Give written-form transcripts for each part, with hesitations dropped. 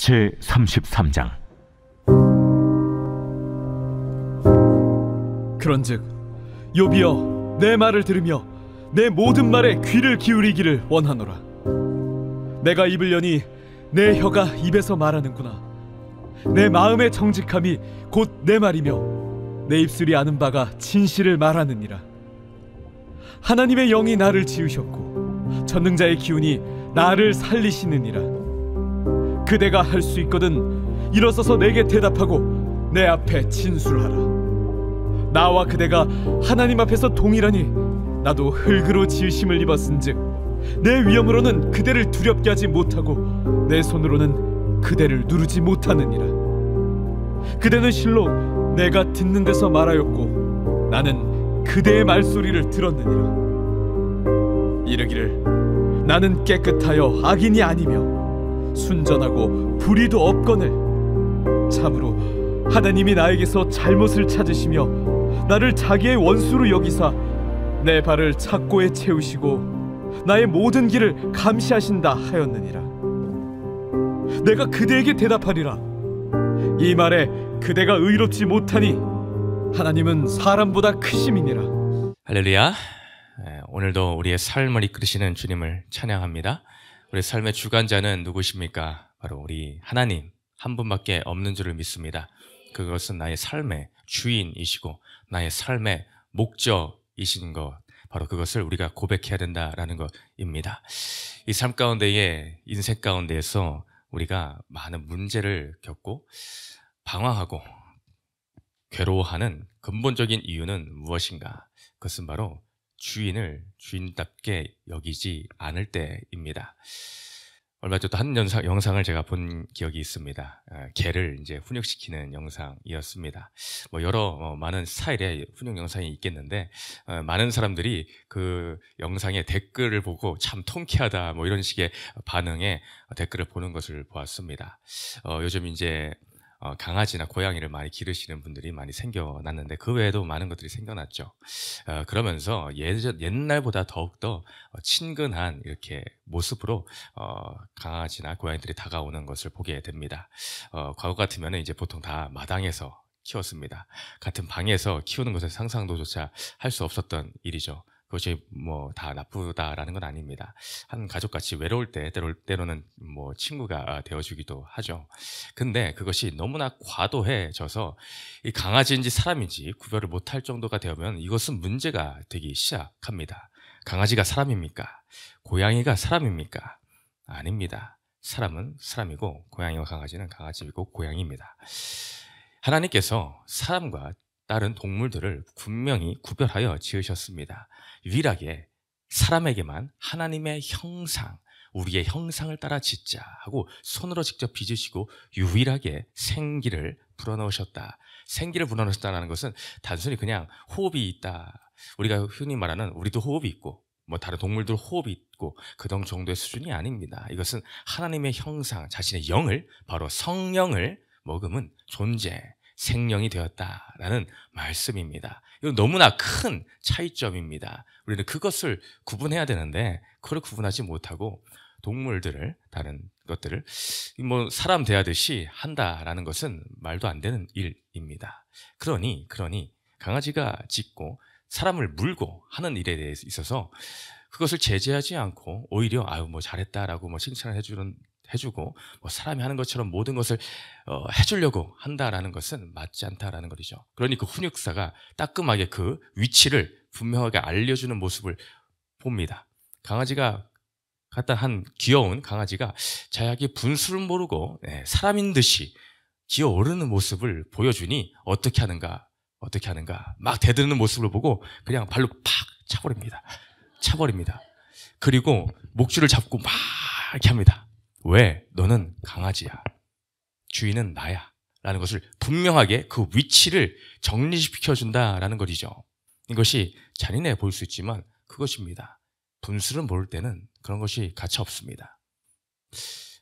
제33장. 그런즉 욥이여, 내 말을 들으며 내 모든 말에 귀를 기울이기를 원하노라. 내가 입을 여니 내 혀가 입에서 말하는구나. 내 마음의 정직함이 곧 내 말이며 내 입술이 아는 바가 진실을 말하느니라. 하나님의 영이 나를 지으셨고 전능자의 기운이 나를 살리시느니라. 그대가 할 수 있거든 일어서서 내게 대답하고 내 앞에 진술하라. 나와 그대가 하나님 앞에서 동일하니 나도 흙으로 지으심을 입었은즉 내 위엄으로는 그대를 두렵게 하지 못하고 내 손으로는 그대를 누르지 못하느니라. 그대는 실로 내가 듣는 데서 말하였고 나는 그대의 말소리를 들었느니라. 이르기를 나는 깨끗하여 악인이 아니며 순전하고 불의도 없거늘 참으로 하나님이 나에게서 잘못을 찾으시며 나를 자기의 원수로 여기사 내 발을 착고에 채우시고 나의 모든 길을 감시하신다 하였느니라. 내가 그대에게 대답하리라. 이 말에 그대가 의롭지 못하니 하나님은 사람보다 크심이니라. 할렐루야. 오늘도 우리의 삶을 이끌으시는 주님을 찬양합니다. 우리 삶의 주관자는 누구십니까? 바로 우리 하나님 한 분밖에 없는 줄을 믿습니다. 그것은 나의 삶의 주인이시고 나의 삶의 목적이신 것, 바로 그것을 우리가 고백해야 된다라는 것입니다. 이 삶 가운데에, 인생 가운데에서 우리가 많은 문제를 겪고 방황하고 괴로워하는 근본적인 이유는 무엇인가? 그것은 바로 주인을 주인답게 여기지 않을 때입니다. 얼마 전 한 영상을 제가 본 기억이 있습니다. 개를 이제 훈육시키는 영상이었습니다. 여러 많은 스타일의 훈육 영상이 있겠는데 많은 사람들이 그 영상의 댓글을 보고 참 통쾌하다 이런 식의 반응의 댓글을 보는 것을 보았습니다. 요즘 이제 강아지나 고양이를 많이 기르시는 분들이 많이 생겨났는데 그 외에도 많은 것들이 생겨났죠. 그러면서 옛날보다 더욱더 친근한 이렇게 모습으로 강아지나 고양이들이 다가오는 것을 보게 됩니다. 과거 같으면 이제 보통 다 마당에서 키웠습니다. 같은 방에서 키우는 것은 상상도조차 할 수 없었던 일이죠. 그것이 다 나쁘다라는 건 아닙니다. 한 가족같이 외로울 때 때로는 친구가 되어주기도 하죠. 근데 그것이 너무나 과도해져서 이 강아지인지 사람인지 구별을 못할 정도가 되면 이것은 문제가 되기 시작합니다. 강아지가 사람입니까? 고양이가 사람입니까? 아닙니다. 사람은 사람이고 고양이와 강아지는 강아지이고 고양이입니다. 하나님께서 사람과 다른 동물들을 분명히 구별하여 지으셨습니다. 유일하게 사람에게만 하나님의 형상, 우리의 형상을 따라 짓자 하고 손으로 직접 빚으시고 유일하게 생기를 불어넣으셨다. 생기를 불어넣으셨다는 것은 단순히 그냥 호흡이 있다. 우리가 흔히 말하는 우리도 호흡이 있고 다른 동물들 호흡이 있고 그 정도의 수준이 아닙니다. 이것은 하나님의 형상, 자신의 영을, 바로 성령을 머금은 존재, 생명이 되었다라는 말씀입니다. 이건 너무나 큰 차이점입니다. 우리는 그것을 구분해야 되는데 그걸 구분하지 못하고 동물들을, 다른 것들을 사람 대하듯이 한다라는 것은 말도 안 되는 일입니다. 그러니 강아지가 짖고 사람을 물고 하는 일에 대해 있어서 그것을 제재하지 않고 오히려 잘했다라고 칭찬을 해주고 사람이 하는 것처럼 모든 것을 해주려고 한다라는 것은 맞지 않다라는 것이죠. 그러니 그 훈육사가 따끔하게 그 위치를 분명하게 알려주는 모습을 봅니다. 강아지가 한 귀여운 강아지가 자기 분수를 모르고 사람인 듯이 기어오르는 모습을 보여주니 어떻게 하는가 막 대드는 모습을 보고 그냥 발로 팍 차버립니다. 그리고 목줄을 잡고 막 이렇게 합니다. 왜? 너는 강아지야. 주인은 나야. 라는 것을 분명하게 그 위치를 정리시켜준다라는 것이죠. 이것이 잔인해 보일 수 있지만 그것입니다. 분수를 모를 때는 그런 것이 가치 없습니다.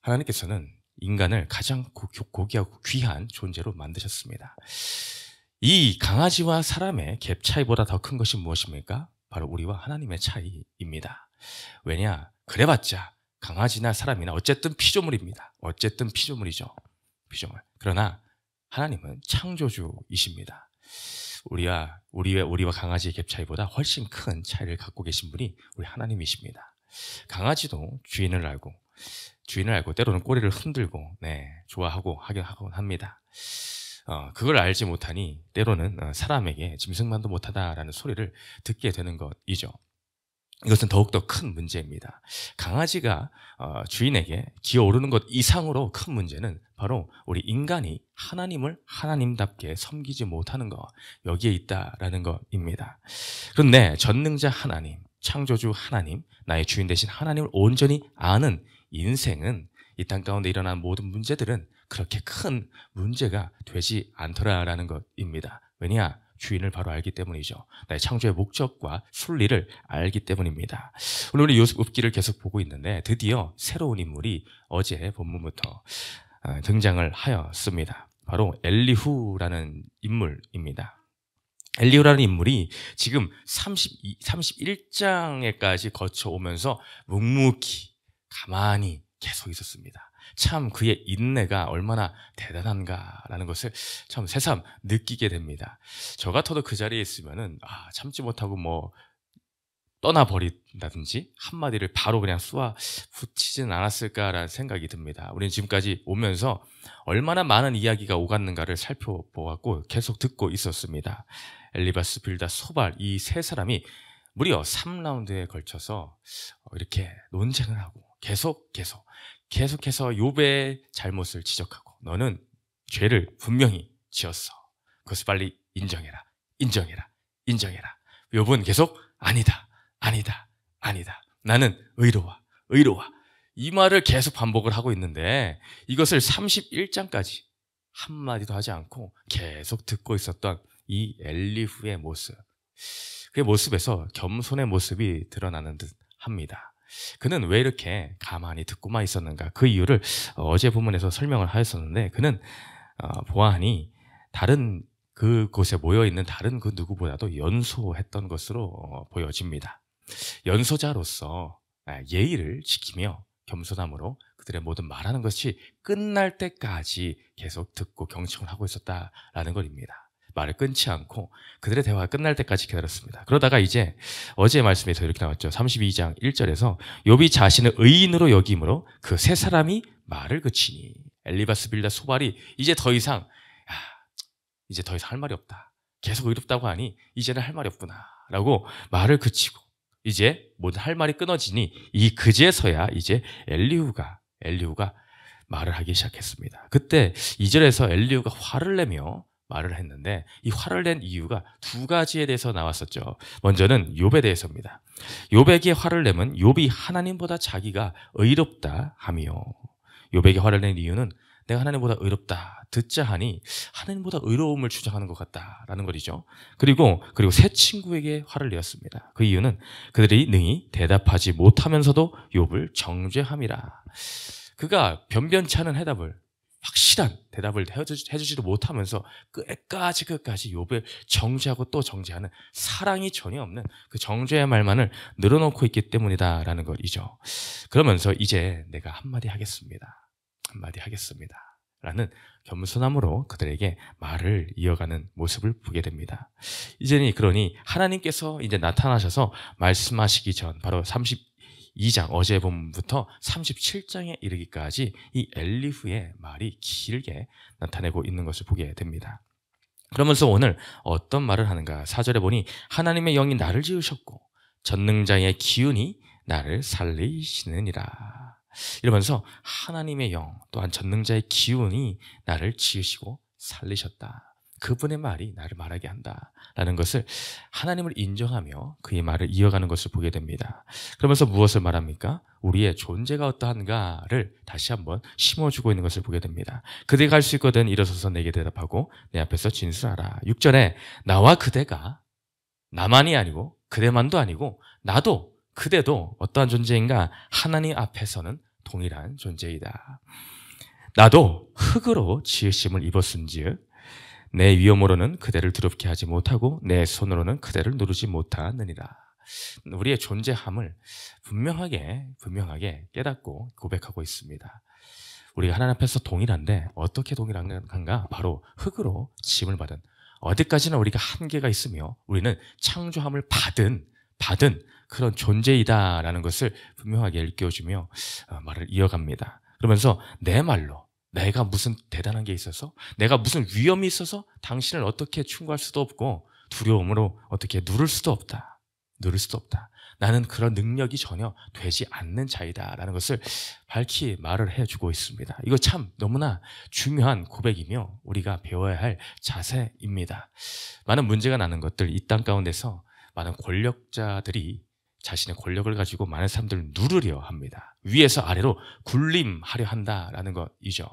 하나님께서는 인간을 가장 고귀하고 귀한 존재로 만드셨습니다. 이 강아지와 사람의 갭 차이보다 더 큰 것이 무엇입니까? 바로 우리와 하나님의 차이입니다. 왜냐? 그래봤자 강아지나 사람이나 어쨌든 피조물입니다. 어쨌든 피조물이죠. 피조물. 그러나 하나님은 창조주이십니다. 우리와 강아지의 갭 차이보다 훨씬 큰 차이를 갖고 계신 분이 우리 하나님이십니다. 강아지도 주인을 알고 때로는 꼬리를 흔들고 좋아하고 하긴 합니다. 그걸 알지 못하니 때로는 사람에게 짐승만도 못하다라는 소리를 듣게 되는 것이죠. 이것은 더욱더 큰 문제입니다. 강아지가 주인에게 기어오르는 것 이상으로 큰 문제는 바로 우리 인간이 하나님을 하나님답게 섬기지 못하는 것, 여기에 있다라는 것입니다. 그런데 전능자 하나님, 창조주 하나님, 나의 주인 되신 하나님을 온전히 아는 인생은 이 땅 가운데 일어난 모든 문제들은 그렇게 큰 문제가 되지 않더라라는 것입니다. 왜냐? 주인을 바로 알기 때문이죠. 나의 창조의 목적과 순리를 알기 때문입니다. 오늘 우리 욥기를 계속 보고 있는데 드디어 새로운 인물이 어제 본문부터 등장을 하였습니다. 바로 엘리후라는 인물입니다. 엘리후라는 인물이 지금 31장에까지 거쳐오면서 묵묵히 가만히 계속 있었습니다. 참 그의 인내가 얼마나 대단한가라는 것을 참 새삼 느끼게 됩니다. 저 같아도 그 자리에 있으면은 참지 못하고 떠나버린다든지 한마디를 바로 그냥 쏘아 붙이진 않았을까라는 생각이 듭니다. 우리는 지금까지 오면서 얼마나 많은 이야기가 오갔는가를 살펴보았고 계속 듣고 있었습니다. 엘리바스, 빌닷, 소발 이 세 사람이 무려 3라운드에 걸쳐서 이렇게 논쟁을 하고 계속해서 욥의 잘못을 지적하고 너는 죄를 분명히 지었어. 그것을 빨리 인정해라. 욥은 계속 아니다. 나는 의로워. 이 말을 계속 반복을 하고 있는데 이것을 31장까지 한마디도 하지 않고 계속 듣고 있었던 이 엘리후의 모습. 그 모습에서 겸손의 모습이 드러나는 듯 합니다. 그는 왜 이렇게 가만히 듣고만 있었는가? 그 이유를 어제 본문에서 설명을 하였었는데 그는 보아하니 다른 그곳에 모여있는 다른 그 누구보다도 연소했던 것으로 보여집니다. 연소자로서 예의를 지키며 겸손함으로 그들의 모든 말하는 것이 끝날 때까지 계속 듣고 경청을 하고 있었다라는 것입니다. 말을 끊지 않고 그들의 대화가 끝날 때까지 기다렸습니다. 그러다가 이제 어제의 말씀에서 이렇게 나왔죠. 32장 1절에서 욥이 자신을 의인으로 여김으로 그 세 사람이 말을 그치니 엘리바스, 빌닷, 소발이 이제 더 이상 할 말이 없다. 계속 의롭다고 하니 이제는 할 말이 없구나 라고 말을 그치고 이제 모든 할 말이 끊어지니 그제서야 이제 엘리후가 말을 하기 시작했습니다. 그때 2절에서 엘리후가 화를 내며 말을 했는데 이 화를 낸 이유가 두 가지에 대해서 나왔었죠. 먼저는 욥에 대해서입니다. 욥에게 화를 내면 욥이 하나님보다 자기가 의롭다 하며 욥에게 화를 낸 이유는 내가 하나님보다 의롭다 듣자 하니 하나님보다 의로움을 주장하는 것 같다라는 것이죠. 그리고 세 친구에게 화를 내었습니다. 그 이유는 그들이 능히 대답하지 못하면서도 욥을 정죄함이라. 그가 변변치 않은 확실한 대답을 해주지도 못하면서 끝까지 욥을 정죄하고 또 정죄하는 사랑이 전혀 없는 그 정죄의 말만을 늘어놓고 있기 때문이다라는 것이죠. 그러면서 이제 내가 한마디 하겠습니다 라는 겸손함으로 그들에게 말을 이어가는 모습을 보게 됩니다. 이제는 그러니 하나님께서 이제 나타나셔서 말씀하시기 전 바로 32장 어제 본문부터 37장에 이르기까지 이 엘리후의 말이 길게 나타내고 있는 것을 보게 됩니다. 그러면서 오늘 어떤 말을 하는가? 4절에 보니 하나님의 영이 나를 지으셨고 전능자의 기운이 나를 살리시느니라. 이러면서 하나님의 영 또한 전능자의 기운이 나를 지으시고 살리셨다. 그분의 말이 나를 말하게 한다라는 것을 하나님을 인정하며 그의 말을 이어가는 것을 보게 됩니다. 그러면서 무엇을 말합니까? 우리의 존재가 어떠한가를 다시 한번 심어주고 있는 것을 보게 됩니다. 그대가 할 수 있거든 일어서서 내게 대답하고 내 앞에서 진술하라. 6절에 나와 그대가 나만이 아니고 그대만도 아니고 나도 그대도 어떠한 존재인가? 하나님 앞에서는 동일한 존재이다. 나도 흙으로 지으심을 입었은즉 내 위엄으로는 그대를 두렵게 하지 못하고 내 손으로는 그대를 누르지 못하느니라. 우리의 존재함을 분명하게 깨닫고 고백하고 있습니다. 우리가 하나님 앞에서 동일한데 어떻게 동일한가? 바로 흙으로 지음을 받은, 어디까지나 우리가 한계가 있으며 우리는 창조함을 받은 그런 존재이다라는 것을 분명하게 일깨워주며 말을 이어갑니다. 그러면서 내 말로 내가 무슨 대단한 게 있어서, 내가 무슨 위험이 있어서 당신을 어떻게 충고할 수도 없고 두려움으로 어떻게 누를 수도 없다. 나는 그런 능력이 전혀 되지 않는 자이다라는 것을 밝히 말을 해주고 있습니다. 이거 참 너무나 중요한 고백이며 우리가 배워야 할 자세입니다. 많은 문제가 나는 것들, 이 땅 가운데서 많은 권력자들이 자신의 권력을 가지고 많은 사람들을 누르려 합니다. 위에서 아래로 군림하려 한다라는 것이죠.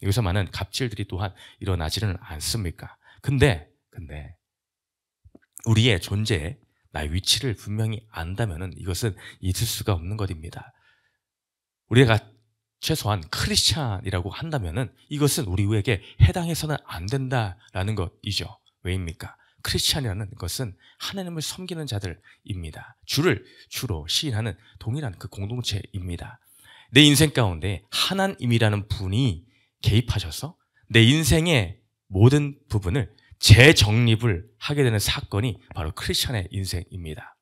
여기서 많은 갑질들이 또한 일어나지는 않습니까? 근데 우리의 존재에 나의 위치를 분명히 안다면은 이것은 있을 수가 없는 것입니다. 우리가 최소한 크리스찬이라고 한다면은 이것은 우리에게 해당해서는 안 된다라는 것이죠. 왜입니까? 크리스찬이라는 것은 하나님을 섬기는 자들입니다. 주를 주로 시인하는 동일한 그 공동체입니다. 내 인생 가운데 하나님이라는 분이 개입하셔서 내 인생의 모든 부분을 재정립을 하게 되는 사건이 바로 크리스찬의 인생입니다.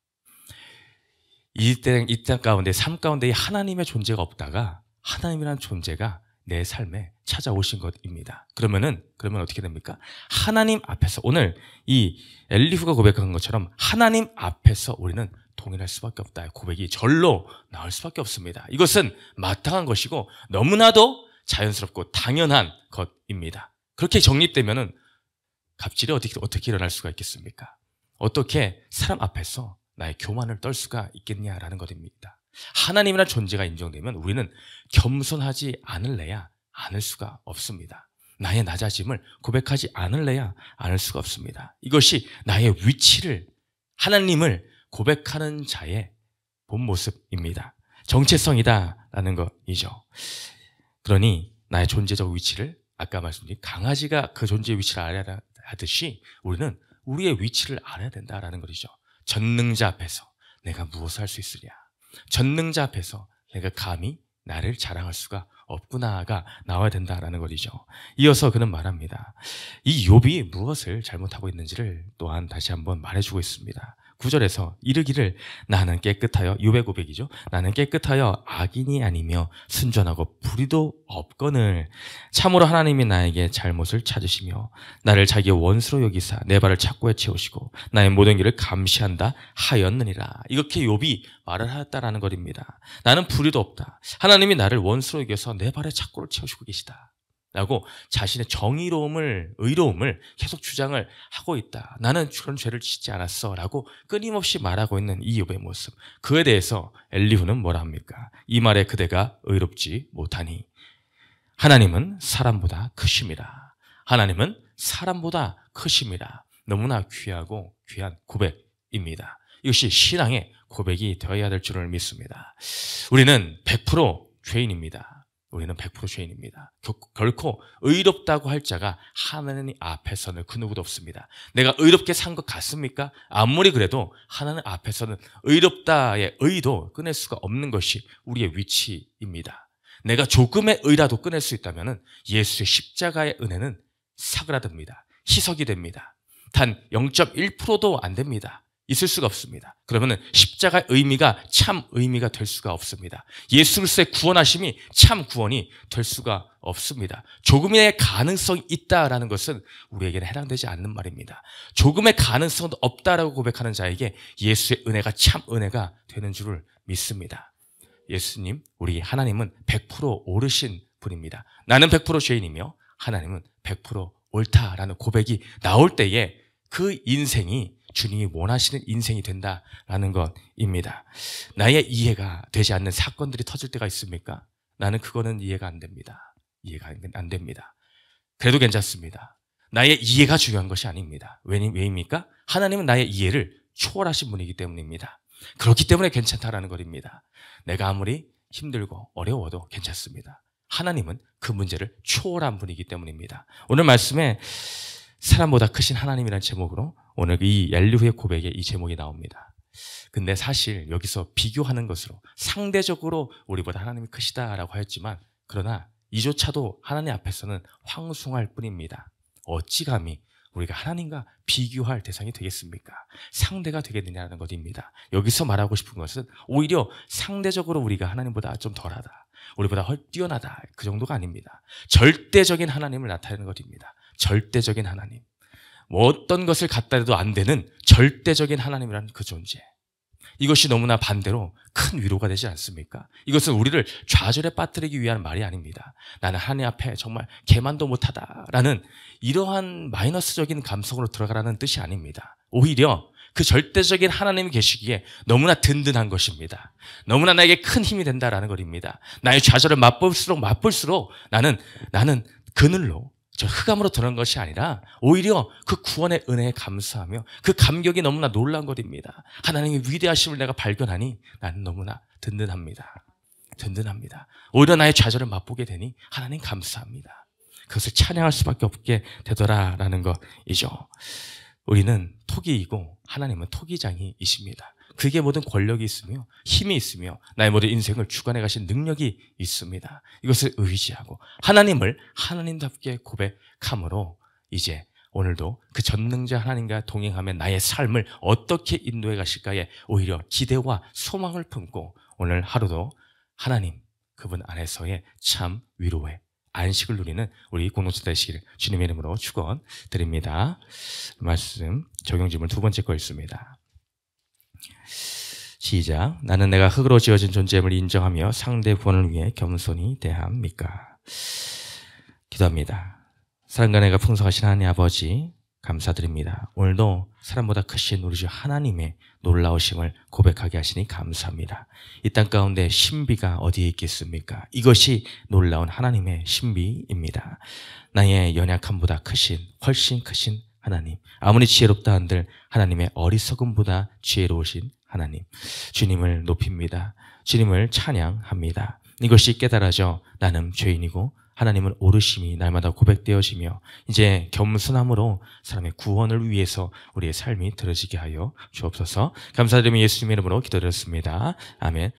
이 땅 가운데, 삶 가운데 하나님의 존재가 없다가 하나님이라는 존재가 내 삶에 찾아오신 것입니다. 그러면 어떻게 됩니까? 하나님 앞에서, 오늘 이 엘리후가 고백한 것처럼 하나님 앞에서 우리는 동일할 수밖에 없다. 고백이 절로 나올 수밖에 없습니다. 이것은 마땅한 것이고 너무나도 자연스럽고 당연한 것입니다. 그렇게 정립되면은 갑질이 어떻게 일어날 수가 있겠습니까? 어떻게 사람 앞에서 나의 교만을 떨 수가 있겠냐라는 것입니다. 하나님이라는 존재가 인정되면 우리는 겸손하지 않을 수가 없습니다. 나의 낮아짐을 고백하지 않을 수가 없습니다. 이것이 나의 위치를, 하나님을 고백하는 자의 본 모습입니다. 정체성이다라는 것이죠. 그러니 나의 존재적 위치를, 아까 말씀드린 강아지가 그 존재의 위치를 알아야 하듯이 우리는 우리의 위치를 알아야 된다라는 것이죠. 전능자 앞에서 내가 무엇을 할 수 있으랴? 전능자 앞에서 내가 감히 나를 자랑할 수가 없구나가 나와야 된다라는 것이죠. 이어서 그는 말합니다. 이 욥이 무엇을 잘못하고 있는지를 또한 다시 한번 말해주고 있습니다. 9절에서 이르기를 나는 깨끗하여, 욥의 고백이죠. 나는 깨끗하여 악인이 아니며 순전하고 불의도 없거늘 참으로 하나님이 나에게 잘못을 찾으시며 나를 자기 원수로 여기사 내 발을 착고에 채우시고 나의 모든 길을 감시한다 하였느니라. 이렇게 욥이 말을 하였다라는 것입니다. 나는 불의도 없다. 하나님이 나를 원수로 여겨서 내 발에 착고를 채우시고 계시다 라고 자신의 의로움을 계속 주장을 하고 있다. 나는 그런 죄를 짓지 않았어 라고 끊임없이 말하고 있는 이 욥의 모습, 그에 대해서 엘리후는 뭐라 합니까? 이 말에 그대가 의롭지 못하니 하나님은 사람보다 크심이라. 하나님은 사람보다 크심이라. 너무나 귀하고 귀한 고백입니다. 이것이 신앙의 고백이 되어야 될 줄을 믿습니다. 우리는 100% 죄인입니다. 우리는 100% 죄인입니다. 결코 의롭다고 할 자가 하나님 앞에서는 그 누구도 없습니다. 내가 의롭게 산 것 같습니까? 아무리 그래도 하나님 앞에서는 의롭다의 의도 꺼낼 수가 없는 것이 우리의 위치입니다. 내가 조금의 의라도 꺼낼 수 있다면 예수의 십자가의 은혜는 사그라듭니다. 희석이 됩니다. 단 0.1%도 안 됩니다. 있을 수가 없습니다. 그러면 십자가의 의미가 참 의미가 될 수가 없습니다. 예수 그리스도의 구원하심이 참 구원이 될 수가 없습니다. 조금의 가능성이 있다라는 것은 우리에게는 해당되지 않는 말입니다. 조금의 가능성도 없다라고 고백하는 자에게 예수의 은혜가 참 은혜가 되는 줄을 믿습니다. 예수님, 우리 하나님은 100% 옳으신 분입니다. 나는 100% 죄인이며 하나님은 100% 옳다라는 고백이 나올 때에 그 인생이 주님이 원하시는 인생이 된다라는 것입니다. 나의 이해가 되지 않는 사건들이 터질 때가 있습니까? 나는 그거는 이해가 안 됩니다. 이해가 안 됩니다. 그래도 괜찮습니다. 나의 이해가 중요한 것이 아닙니다. 왜입니까? 하나님은 나의 이해를 초월하신 분이기 때문입니다. 그렇기 때문에 괜찮다라는 것입니다. 내가 아무리 힘들고 어려워도 괜찮습니다. 하나님은 그 문제를 초월한 분이기 때문입니다. 오늘 말씀에 사람보다 크신 하나님이라는 제목으로 오늘 이 엘리후의 고백에 이 제목이 나옵니다. 근데 사실 여기서 비교하는 것으로 상대적으로 우리보다 하나님이 크시다라고 하였지만 그러나 이조차도 하나님 앞에서는 황송할 뿐입니다. 어찌 감히 우리가 하나님과 비교할 대상이 되겠습니까? 상대가 되겠느냐는 것입니다. 여기서 말하고 싶은 것은 오히려 상대적으로 우리가 하나님보다 좀 덜하다, 우리보다 뛰어나다, 그 정도가 아닙니다. 절대적인 하나님을 나타내는 것입니다. 절대적인 하나님. 뭐 어떤 것을 갖다 해도 안 되는 절대적인 하나님이라는 그 존재. 이것이 너무나 반대로 큰 위로가 되지 않습니까? 이것은 우리를 좌절에 빠뜨리기 위한 말이 아닙니다. 나는 하나님 앞에 정말 개만도 못하다라는 이러한 마이너스적인 감성으로 들어가라는 뜻이 아닙니다. 오히려 그 절대적인 하나님이 계시기에 너무나 든든한 것입니다. 너무나 나에게 큰 힘이 된다라는 것입니다. 나의 좌절을 맛볼수록 나는 그늘로 저 흑암으로 드러난 것이 아니라 오히려 그 구원의 은혜에 감사하며 그 감격이 너무나 놀라운 것입니다. 하나님의 위대하심을 내가 발견하니 나는 너무나 든든합니다. 든든합니다. 오히려 나의 좌절을 맛보게 되니 하나님 감사합니다. 그것을 찬양할 수밖에 없게 되더라라는 것이죠. 우리는 토기이고 하나님은 토기장이이십니다. 그게 모든 권력이 있으며 힘이 있으며 나의 모든 인생을 주관해 가신 능력이 있습니다. 이것을 의지하고 하나님을 하나님답게 고백함으로 이제 오늘도 그 전능자 하나님과 동행하며 나의 삶을 어떻게 인도해 가실까에 오히려 기대와 소망을 품고 오늘 하루도 하나님 그분 안에서의 참 위로의 안식을 누리는 우리 공동체 되시기를 주님의 이름으로 축원드립니다. 말씀 적용 질문 두 번째 거 있습니다. 시작. 나는 내가 흙으로 지어진 존재임을 인정하며 상대 구원을 위해 겸손히 대합니까? 기도합니다. 사랑과 내가 풍성하신 하나님 아버지 감사드립니다. 오늘도 사람보다 크신 우리 주 하나님의 놀라우심을 고백하게 하시니 감사합니다. 이 땅 가운데 신비가 어디에 있겠습니까? 이것이 놀라운 하나님의 신비입니다. 나의 연약함보다 크신, 훨씬 크신 하나님, 아무리 지혜롭다 한들 하나님의 어리석음보다 지혜로우신 하나님, 주님을 높입니다. 주님을 찬양합니다. 이것이 깨달아져 나는 죄인이고 하나님은 오르심이 날마다 고백되어지며 이제 겸손함으로 사람의 구원을 위해서 우리의 삶이 들어지게 하여 주옵소서. 감사드리며 예수님의 이름으로 기도드렸습니다. 아멘.